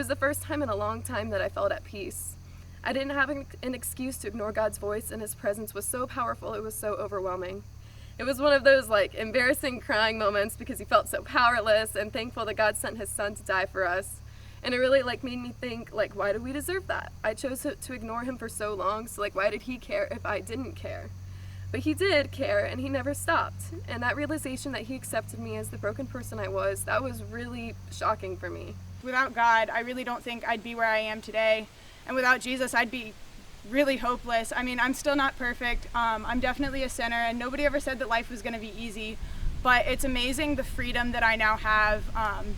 was the first time in a long time that I felt at peace. I didn't have an excuse to ignore God's voice, and his presence was so powerful, it was so overwhelming. It was one of those embarrassing crying moments because he felt so powerless and thankful that God sent his son to die for us. And it really made me think, why do we deserve that? I chose to ignore him for so long, so why did he care if I didn't care? But he did care, and he never stopped. And that realization that he accepted me as the broken person I was, that was really shocking for me. Without God, I really don't think I'd be where I am today. And without Jesus, I'd be really hopeless. I mean, I'm still not perfect. I'm definitely a sinner, and nobody ever said that life was going to be easy. But it's amazing the freedom that I now have,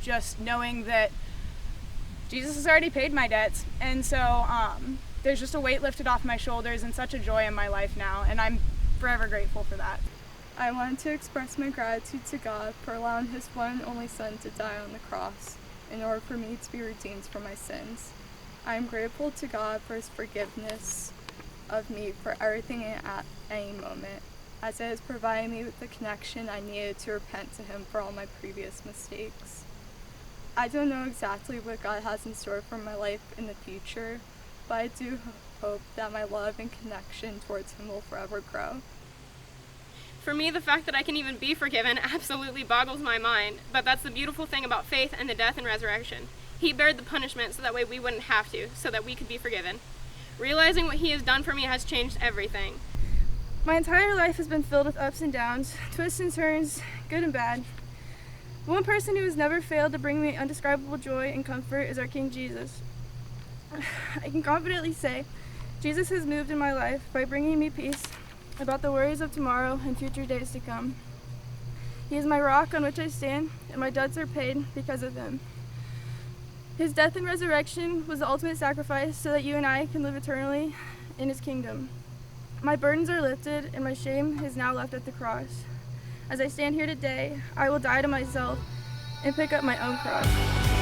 just knowing that Jesus has already paid my debts. And so there's just a weight lifted off my shoulders and such a joy in my life now. And I'm forever grateful for that. I wanted to express my gratitude to God for allowing his one and only son to die on the cross in order for me to be redeemed from my sins. I am grateful to God for his forgiveness of me for everything at any moment, as it has provided me with the connection I needed to repent to him for all my previous mistakes. I don't know exactly what God has in store for my life in the future, but I do hope that my love and connection towards him will forever grow. For me, the fact that I can even be forgiven absolutely boggles my mind, but that's the beautiful thing about faith and the death and resurrection. He bared the punishment so that way we wouldn't have to, so that we could be forgiven. Realizing what he has done for me has changed everything. My entire life has been filled with ups and downs, twists and turns, good and bad. The one person who has never failed to bring me undescribable joy and comfort is our King Jesus. I can confidently say, Jesus has moved in my life by bringing me peace about the worries of tomorrow and future days to come. He is my rock on which I stand, and my debts are paid because of him. His death and resurrection was the ultimate sacrifice so that you and I can live eternally in his kingdom. My burdens are lifted, and my shame is now left at the cross. As I stand here today, I will die to myself and pick up my own cross.